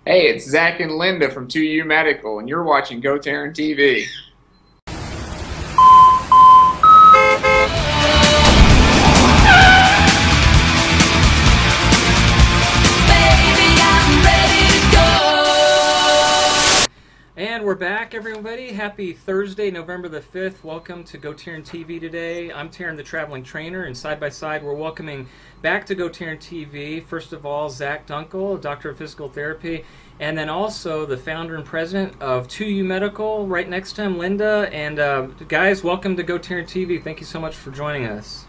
Hey, it's Zach and Linda from 2U Medical, and you're watching GoTarryn TV. And we're back, everybody. Happy Thursday, November the 5th. Welcome to GoTarryn TV today. I'm Taryn, the traveling trainer, and side by side, we're welcoming back to GoTarryn TV, first of all, Zach Dunkel, Doctor of Physical Therapy, and then also the founder and president of 2U Medical, right next to him, Linda. And guys, welcome to GoTarryn TV. Thank you so much for joining us.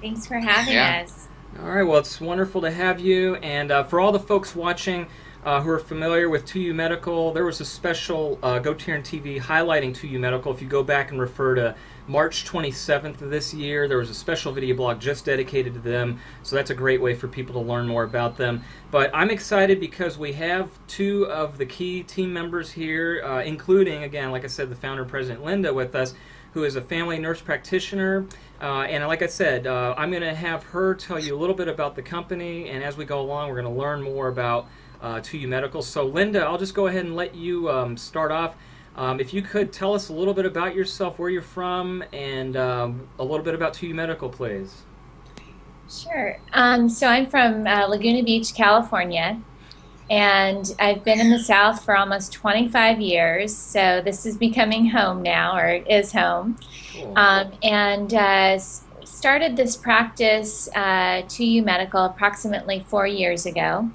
Thanks for having us. All right, well, it's wonderful to have you. And for all the folks watching who are familiar with 2U Medical, there was a special GoTarryn TV highlighting 2U Medical. If you go back and refer to March 27th of this year, there was a special video blog just dedicated to them, so that's a great way for people to learn more about them. But I'm excited because we have two of the key team members here, including, again, like I said, the founder and president, Linda, with us, who is a family nurse practitioner. And like I said, I'm going to have her tell you a little bit about the company, and as we go along, we're going to learn more about 2U Medical. So Linda, I'll just go ahead and let you start off. If you could tell us a little bit about yourself, where you're from, and a little bit about 2U Medical, please. Sure. So I'm from Laguna Beach, California, and I've been in the South for almost 25 years, so this is becoming home now, or it is home. Cool. And started this practice, 2U Medical, approximately 4 years ago.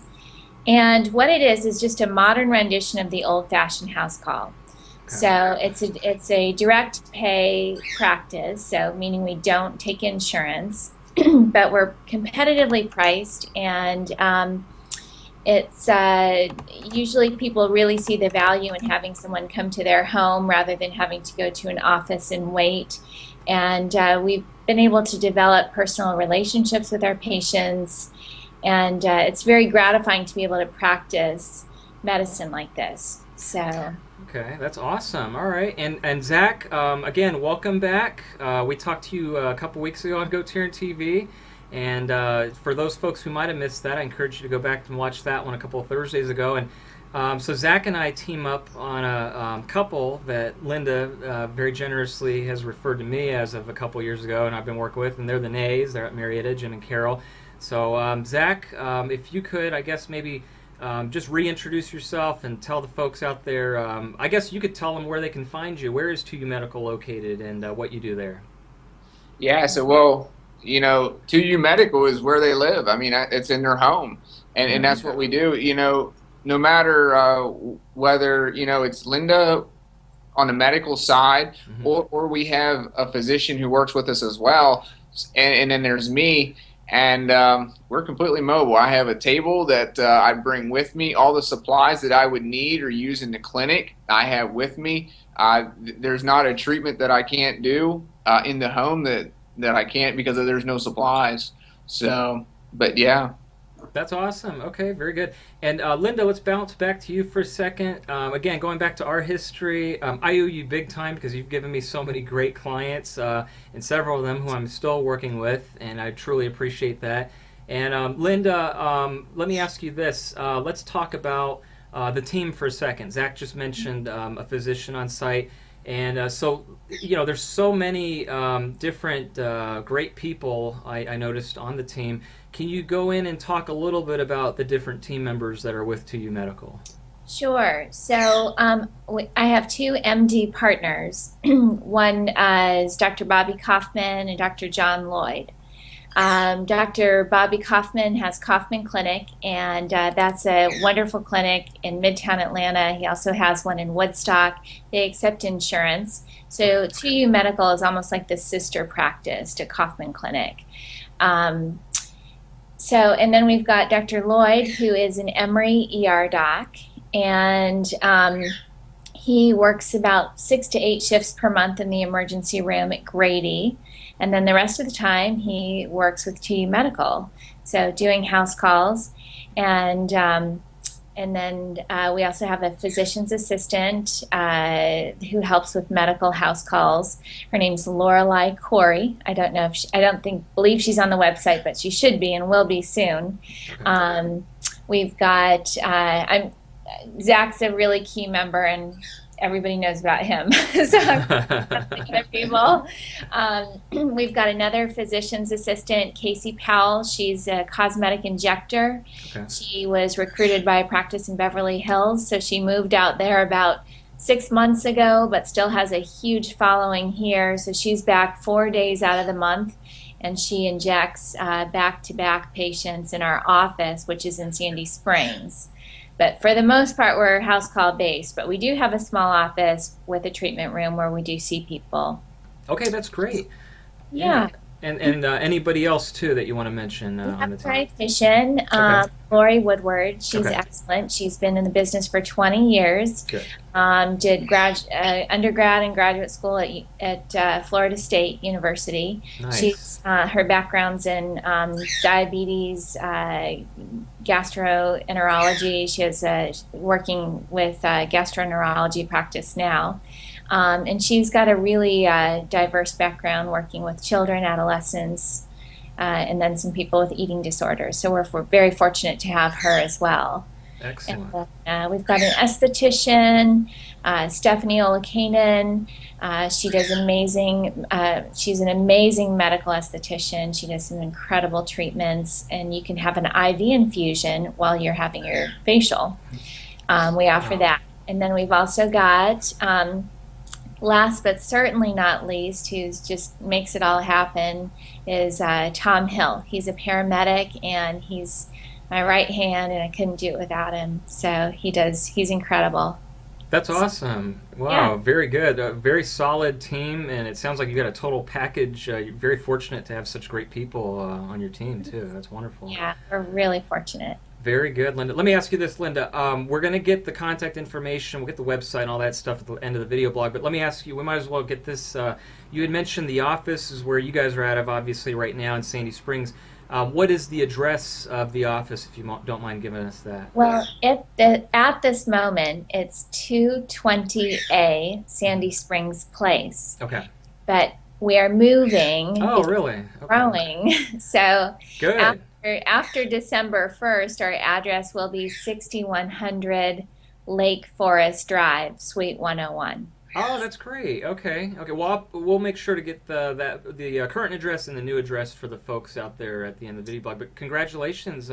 And what it is just a modern rendition of the old-fashioned house call. Okay. So it's a direct pay practice, so meaning we don't take insurance, but we're competitively priced, and it's usually people really see the value in having someone come to their home rather than having to go to an office and wait. And we've been able to develop personal relationships with our patients. And it's very gratifying to be able to practice medicine like this. So. Okay, that's awesome. All right, and Zach, again, welcome back. We talked to you a couple weeks ago on GoTarryn TV, and for those folks who might have missed that, I encourage you to go back and watch that one a couple of Thursdays ago. And so Zach and I team up on a couple that Linda very generously has referred to me as of a couple years ago, and I've been working with, and they're the Nays. They're at Marietta, Jim and Carol. So, Zach, if you could, I guess maybe just reintroduce yourself and tell the folks out there, I guess you could tell them where they can find you. Where is 2U Medical located, and what you do there? Yeah, so, well, 2U Medical is where they live. I mean, it's in their home, and that's what we do. No matter whether, it's Linda on the medical side, or we have a physician who works with us as well, and then there's me. And we're completely mobile. I have a table that I bring with me. All the supplies that I would need or use in the clinic, I have with me. There's not a treatment that I can't do in the home that I can't because there's no supplies. So, but yeah. That's awesome. Okay, very good. And Linda, let's bounce back to you for a second. Again, going back to our history, I owe you big time because you've given me so many great clients, and several of them who I'm still working with, and I truly appreciate that. And Linda, let me ask you this. Let's talk about the team for a second. Zach just mentioned a physician on site. And so, there's so many different great people I noticed on the team. Can you go in and talk a little bit about the different team members that are with 2U Medical? Sure. So I have two MD partners. One is Dr. Bobby Kaufman and Dr. John Lloyd. Dr. Bobby Kaufman has Kaufman Clinic, and that's a wonderful clinic in Midtown Atlanta. He also has one in Woodstock. They accept insurance. So 2U Medical is almost like the sister practice to Kaufman Clinic. And then we've got Dr. Lloyd, who is an Emory ER doc, and he works about 6 to 8 shifts per month in the emergency room at Grady. And then the rest of the time, he works with 2U Medical, so doing house calls. And then we also have a physician's assistant who helps with medical house calls. Her name's Lorelei Corey. I don't know if believe she's on the website, but she should be and will be soon. Okay. We've got Zach's a really key member, and everybody knows about him. So other people. We've got another physician's assistant, Casey Powell. She's a cosmetic injector. Okay. She was recruited by a practice in Beverly Hills, so she moved out there about 6 months ago, but still has a huge following here. So she's back 4 days out of the month, and she injects back-to-back patients in our office, which is in Sandy Springs. But for the most part, we're house call based. But we do have a small office with a treatment room where we do see people. Okay, that's great. Yeah. And anybody else too that you want to mention We on have the a team? dietitian, Okay. Lori Woodward. She's Okay. excellent. She's been in the business for 20 years. Good. Did undergrad and graduate school at Florida State University. Nice. She's her background's in diabetes, gastroenterology. She has working with gastroenterology practice now. And she's got a really diverse background working with children, adolescents, and then some people with eating disorders. So we're very fortunate to have her as well. Excellent. And, we've got an esthetician, Stephanie Olakainen. She does amazing. She's an amazing medical esthetician. She does some incredible treatments, and you can have an IV infusion while you're having your facial. We offer that, and then we've also got. Last but certainly not least, who just makes it all happen, is Tom Hill. He's a paramedic, and he's my right hand, and I couldn't do it without him. So he's incredible. That's awesome. Wow, Yeah. very good. A very solid team, and it sounds like you got a total package. You're very fortunate to have such great people on your team, too. That's wonderful. Yeah, we're really fortunate. Very good, Linda. Let me ask you this, Linda. We're going to get the contact information. We'll get the website and all that stuff at the end of the video blog. But let me ask you, we might as well get this. You had mentioned the office is where you guys are out of, obviously, right now in Sandy Springs. What is the address of the office, if you don't mind giving us that? Well, at this moment, it's 220A Sandy Springs Place. Okay. But we are moving. Oh, really? Okay. Growing. So Good. after December 1st, our address will be 6100 Lake Forest Drive, Suite 101. Oh, that's great. Okay. Okay. Well, we'll make sure to get the current address and the new address for the folks out there at the end of the video blog. But congratulations.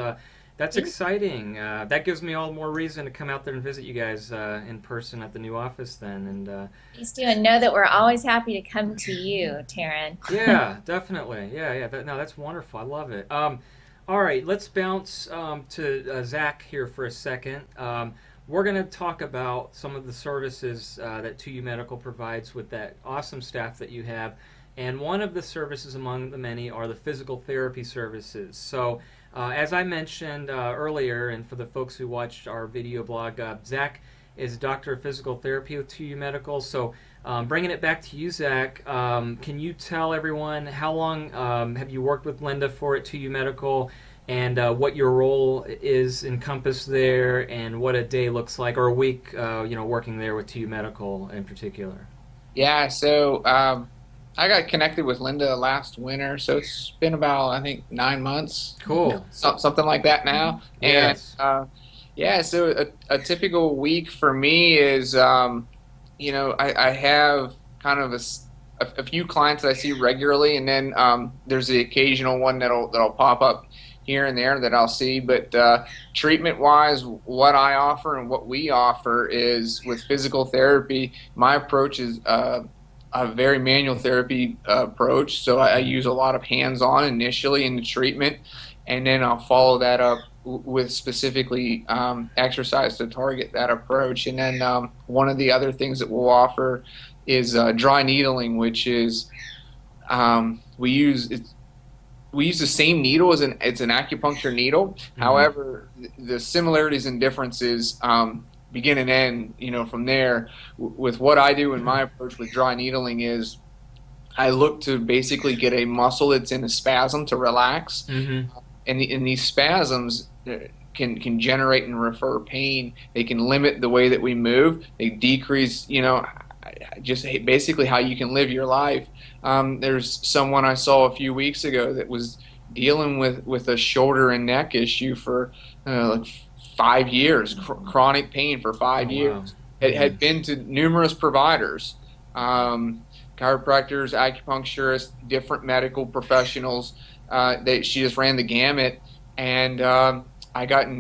That's exciting. That gives me all more reason to come out there and visit you guys in person at the new office then. And Please do, and know that we're always happy to come to you, Taryn. yeah, definitely. Yeah. No, that's wonderful. I love it. All right, let's bounce to Zach here for a second. We're going to talk about some of the services that 2U Medical provides with that awesome staff that you have. And one of the services among the many are the physical therapy services. So as I mentioned earlier, and for the folks who watched our video blog, Zach is a doctor of physical therapy with 2U Medical. So bringing it back to you, Zach, can you tell everyone how long have you worked with Linda for at 2U Medical? And what your role is encompassed there, and what a day looks like, or a week, working there with 2U Medical in particular. Yeah, so I got connected with Linda last winter, so it's been about, I think, 9 months. Cool. Something like that now. Yes. And yeah, so a typical week for me is, I have kind of a few clients that I see regularly, and then there's the occasional one that'll pop up here and there that I'll see. But treatment-wise, what I offer and what we offer is with physical therapy, my approach is a very manual therapy approach. So I use a lot of hands-on initially in the treatment, and then I'll follow that up with specifically exercise to target that approach. And then one of the other things that we'll offer is dry needling, which is we use the same needle as it's an acupuncture needle. Mm-hmm. However, the similarities and differences begin and end, from there. With what I do in my approach with dry needling is I look to basically get a muscle that's in a spasm to relax. Mm-hmm. And these spasms can generate and refer pain. They can limit the way that we move. They decrease, just basically how you can live your life. There's someone I saw a few weeks ago that was dealing with a shoulder and neck issue for like 5 years, chronic pain for 5 years. Wow. Had been to numerous providers, chiropractors, acupuncturists, different medical professionals. That she just ran the gamut, and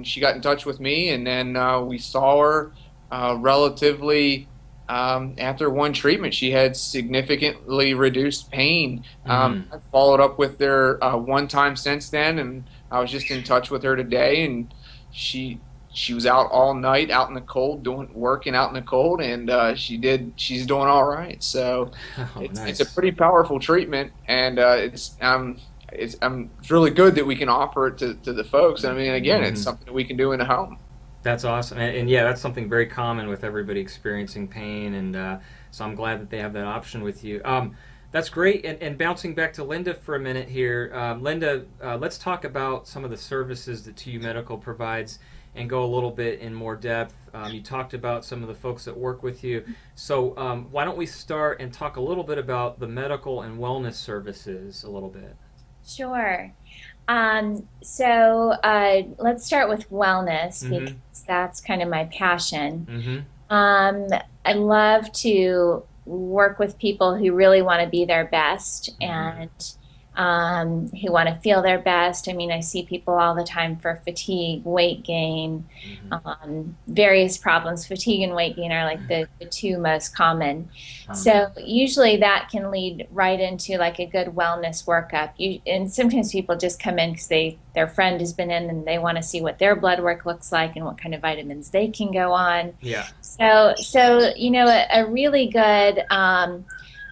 she got in touch with me, and then we saw her relatively. After one treatment, she had significantly reduced pain. I followed up with her one time since then, and I was just in touch with her today, and she was out all night, out in the cold, working out in the cold, and she's doing all right. So it's a pretty powerful treatment, and it's really good that we can offer it to the folks. I mean, again, it's something that we can do in the home. That's awesome, and yeah, that's something very common with everybody experiencing pain, and so I'm glad that they have that option with you. That's great, and bouncing back to Linda for a minute here, Linda, let's talk about some of the services that 2U Medical provides and go a little bit in more depth. You talked about some of the folks that work with you, so why don't we start and talk a little bit about the medical and wellness services a little bit? Sure. So let's start with wellness, because that's kind of my passion. I love to work with people who really want to be their best and who want to feel their best. I mean, I see people all the time for fatigue, weight gain, various problems. Fatigue and weight gain are like the two most common. So usually that can lead right into like a good wellness workup. And sometimes people just come in because their friend has been in and they want to see what their blood work looks like and what kind of vitamins they can go on. Yeah. So you know, a really good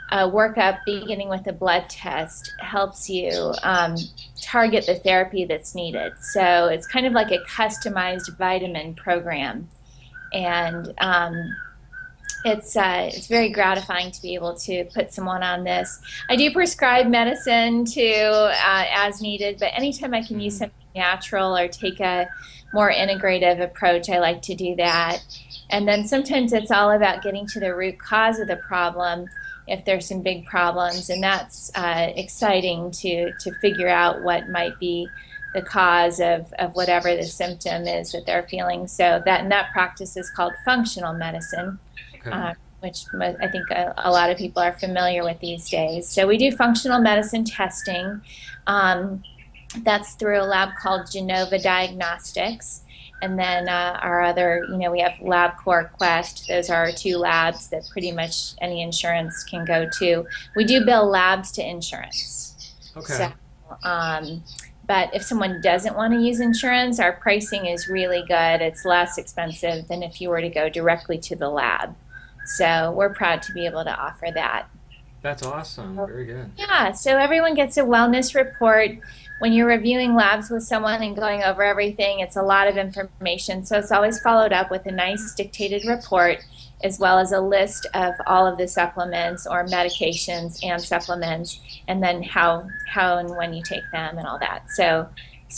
workup beginning with a blood test helps you target the therapy that's needed. So it's kind of like a customized vitamin program, and it's very gratifying to be able to put someone on this. I do prescribe medicine too as needed, but anytime I can use something natural or take a more integrative approach, I like to do that. And then sometimes it's all about getting to the root cause of the problem if there's some big problems, and that's exciting to figure out what might be the cause of whatever the symptom is that they're feeling. So that practice is called functional medicine, which I think a lot of people are familiar with these days. So we do functional medicine testing. That's through a lab called Genova Diagnostics. And then our other, we have LabCorp Quest. Those are our two labs that pretty much any insurance can go to. We do bill labs to insurance. Okay. So, but if someone doesn't want to use insurance, our pricing is really good. It's less expensive than if you were to go directly to the lab. So we're proud to be able to offer that. That's awesome. Very good. Yeah, so everyone gets a wellness report. When you're reviewing labs with someone and going over everything, it's a lot of information. So it's always followed up with a nice dictated report, as well as a list of all of the supplements or medications and supplements, and then how and when you take them and all that. So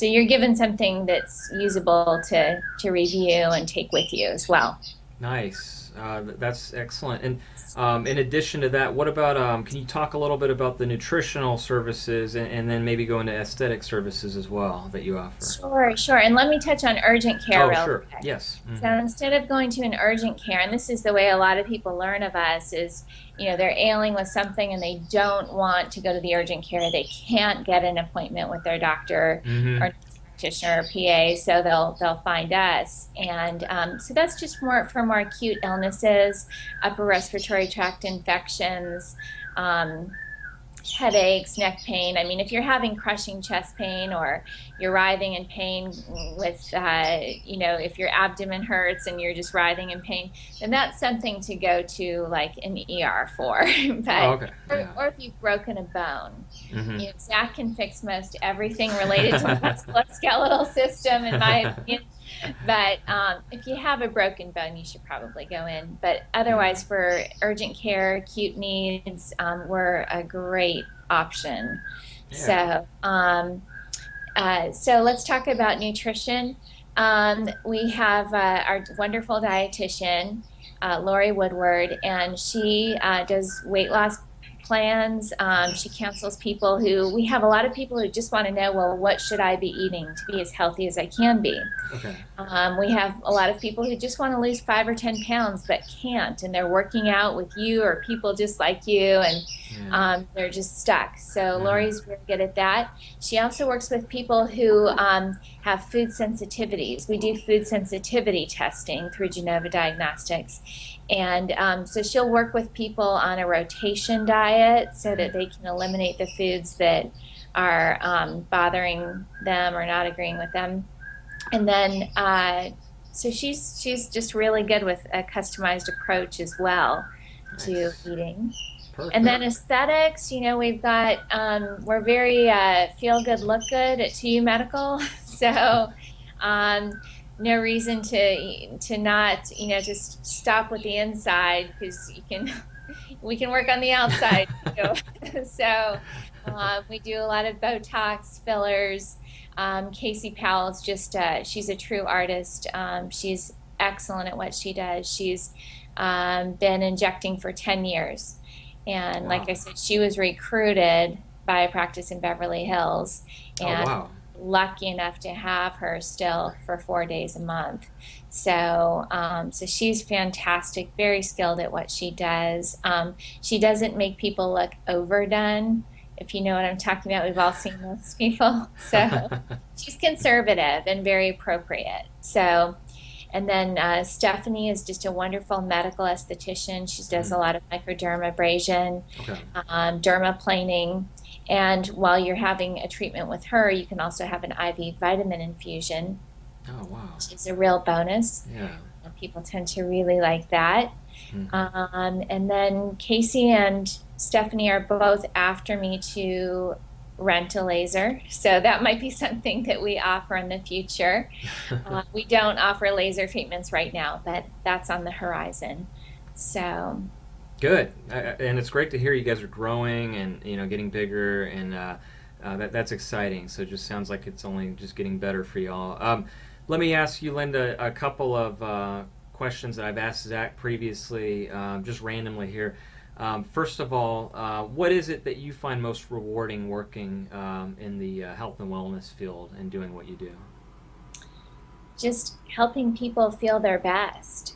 you're given something that's usable to review and take with you as well. Nice. That's excellent. And in addition to that, what about, can you talk a little bit about the nutritional services and then maybe go into aesthetic services as well that you offer? Sure. And let me touch on urgent care real sure. quick. Yes. So instead of going to an urgent care, and this is the way a lot of people learn of us, is, they're ailing with something and they don't want to go to the urgent care. They can't get an appointment with their doctor or practitioner or PA, so they'll find us. And so that's just for more acute illnesses, upper respiratory tract infections, headaches, neck pain. I mean, if you're having crushing chest pain or you're writhing in pain with, if your abdomen hurts and you're just writhing in pain, then that's something to go to like an ER for. But, or if you've broken a bone. Zach can fix most everything related to the musculoskeletal system, in my opinion. But if you have a broken bone, you should probably go in. But otherwise, for urgent care, acute needs, we're a great option. Yeah. So let's talk about nutrition. We have our wonderful dietitian, Lori Woodward, and she does weight loss plans. She counsels people we have a lot of people who just want to know, well, what should I be eating to be as healthy as I can be? Okay. We have a lot of people who just want to lose 5 or 10 pounds but can't, and they're working out with you or people just like you, and they're just stuck. So Lori's very good at that. She also works with people who have food sensitivities. We do food sensitivity testing through Genova Diagnostics. And so she'll work with people on a rotation diet so that they can eliminate the foods that are bothering them or not agreeing with them. And then, so she's just really good with a customized approach as well to eating. Perfect. And then aesthetics, we've got, we're very feel good, look good at 2U Medical. So no reason to not, just stop with the inside, because we can work on the outside too. So we do a lot of Botox, fillers. Casey Powell's she's a true artist. She's excellent at what she does. She's been injecting for 10 years. And Wow. like I said, she was recruited by a practice in Beverly Hills. And wow. lucky enough to have her still for 4 days a month. So so she's fantastic, very skilled at what she does. She doesn't make people look overdone, if you know what I'm talking about. We've all seen those people. So she's conservative and very appropriate. So, and then Stephanie is just a wonderful medical esthetician. She does a lot of microdermabrasion, dermaplaning. And while you're having a treatment with her, you can also have an IV vitamin infusion. Oh, wow. Which is a real bonus. Yeah. And people tend to really like that. And then Casey and Stephanie are both after me to rent a laser. So that might be something that we offer in the future. We don't offer laser treatments right now, but that's on the horizon. So good. And it's great to hear you guys are growing and getting bigger, and that's exciting. So it just sounds like it's only just getting better for y'all. Let me ask you, Linda, a couple of questions that I've asked Zach previously, just randomly here. First of all, what is it that you find most rewarding working in the health and wellness field and doing what you do? Just helping people feel their best,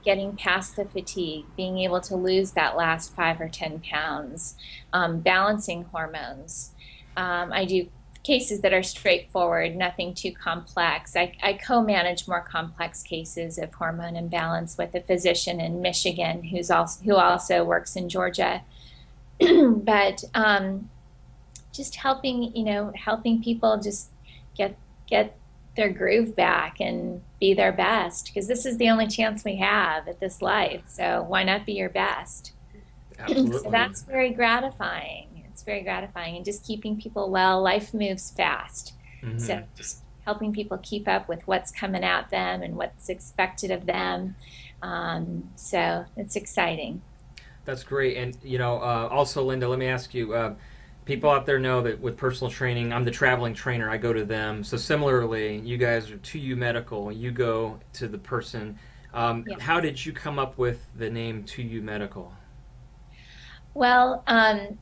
getting past the fatigue, being able to lose that last 5 or 10 pounds, balancing hormones. I do cases that are straightforward, nothing too complex. I co-manage more complex cases of hormone imbalance with a physician in Michigan who also works in Georgia. But just helping people just get their groove back and be their best, because this is the only chance we have at this life. So why not be your best? Absolutely. So that's very gratifying. It's very gratifying, and just keeping people well. Life moves fast. So just helping people keep up with what's coming at them and what's expected of them. So it's exciting. That's great. And also, Linda, let me ask you, people out there know that with personal training, I'm the traveling trainer. I go to them. So similarly, you guys are 2U Medical. You go to the person. Yes. How did you come up with the name 2U Medical? Well, I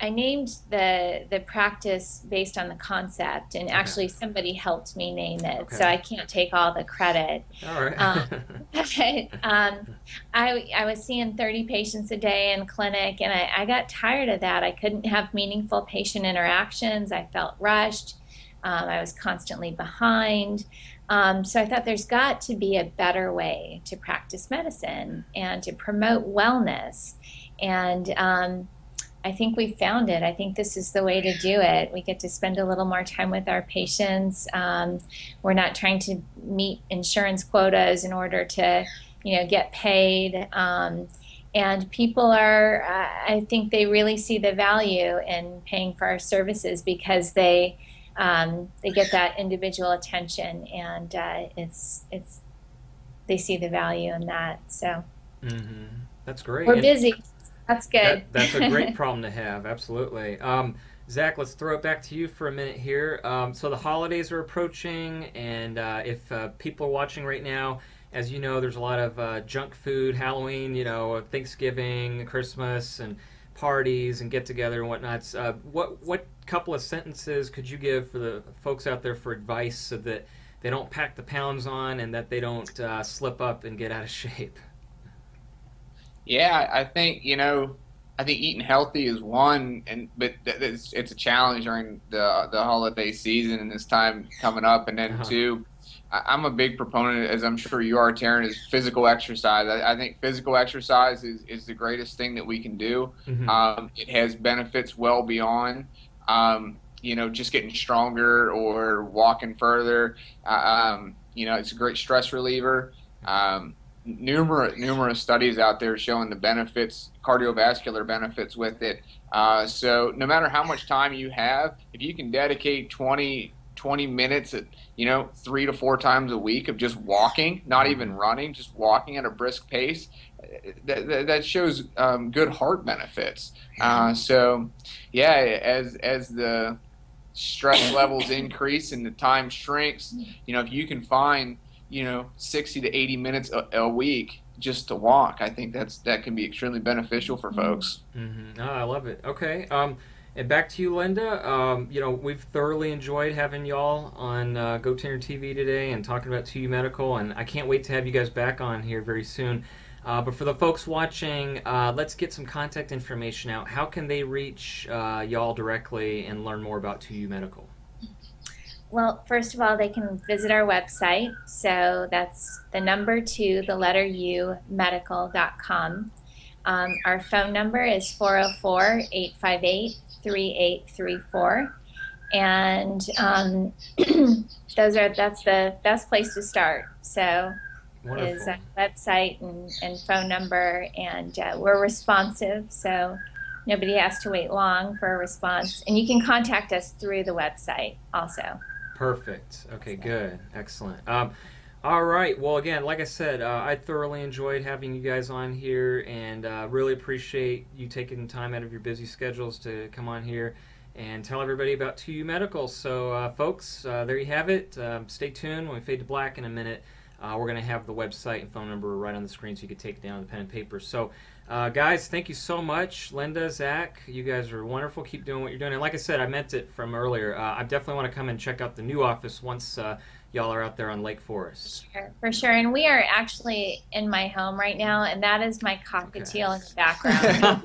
named the practice based on the concept, and actually somebody helped me name it, so I can't take all the credit. All right. But I was seeing 30 patients a day in clinic, and I got tired of that. I couldn't have meaningful patient interactions. I felt rushed. I was constantly behind. So I thought there's got to be a better way to practice medicine and to promote wellness. And I think we found it. I think this is the way to do it. We get to spend a little more time with our patients. We're not trying to meet insurance quotas in order to, get paid. And people are, I think they really see the value in paying for our services, because they get that individual attention, and they see the value in that. So that's great. We're busy. That's good. That's a great problem to have. Absolutely. Zach, let's throw it back to you for a minute here. So the holidays are approaching, and if people are watching right now, as you know, there's a lot of junk food, Halloween, Thanksgiving, Christmas, and parties and get-together and whatnot. What couple of sentences could you give for the folks out there for advice so that they don't pack the pounds on and that they don't slip up and get out of shape? Yeah, I think eating healthy is one, but it's a challenge during the holiday season and this time coming up. And then two, I'm a big proponent, as I'm sure you are, Taryn, is physical exercise. I think physical exercise is the greatest thing that we can do. It has benefits well beyond just getting stronger or walking further. It's a great stress reliever. Numerous studies out there showing the benefits, cardiovascular benefits with it. So no matter how much time you have, if you can dedicate 20 minutes at 3 to 4 times a week of just walking, not even running, just walking at a brisk pace, that shows good heart benefits. So yeah, as the stress levels increase and the time shrinks, if you can find 60 to 80 minutes a week just to walk, I think that can be extremely beneficial for folks. Oh, I love it. Okay. And back to you, Linda. We've thoroughly enjoyed having y'all on GoTarryn TV today and talking about 2U Medical, and I can't wait to have you guys back on here very soon. But for the folks watching, let's get some contact information out. How can they reach y'all directly and learn more about 2U Medical? Well, first of all, they can visit our website. So that's the number 2, the letter U, medical.com. Our phone number is 404-858-3834. And that's the best place to start. So Wonderful. Is a website and phone number, and we're responsive, so nobody has to wait long for a response. And you can contact us through the website also. Perfect. Okay, good. Excellent. All right. Well, again, like I said, I thoroughly enjoyed having you guys on here, and really appreciate you taking time out of your busy schedules to come on here and tell everybody about 2U Medical. So, folks, there you have it. Stay tuned. When we fade to black in a minute, we're going to have the website and phone number right on the screen so you can take it down with pen and paper. So, guys, thank you so much. Linda, Zach, you guys are wonderful. Keep doing what you're doing. And like I said, I meant it from earlier. I definitely want to come and check out the new office once y'all are out there on Lake Forest. For sure. And we are actually in my home right now, and that is my cockatiel in the background.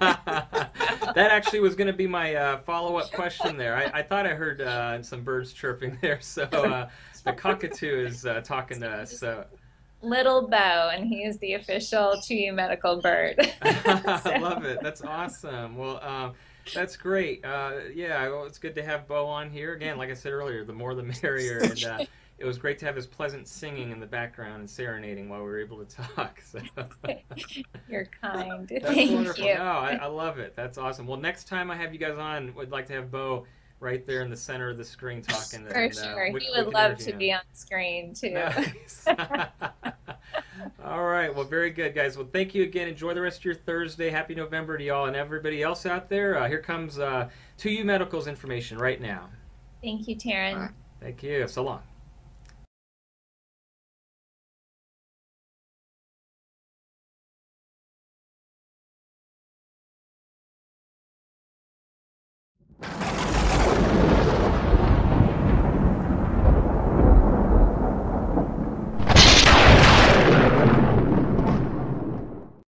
That actually was going to be my follow-up question there. I thought I heard some birds chirping there. So the cockatoo is talking to us. So. Little Bo, and he is the official 2U Medical bird. I love it. That's awesome. Well, that's great. Yeah, well, it's good to have Bo on here. Again, like I said earlier, the more the merrier. And it was great to have his pleasant singing in the background and serenading while we were able to talk. So. You're kind. That's Thank wonderful. you. No, I love it. That's awesome. Well, next time I have you guys on, would like to have Bo right there in the center of the screen talking. For sure. He would love to be on screen, too. Nice. All right. Well, very good, guys. Well, thank you again. Enjoy the rest of your Thursday. Happy November to y'all and everybody else out there. Here comes 2U Medical's information right now. Thank you, Taryn. Thank you. So long.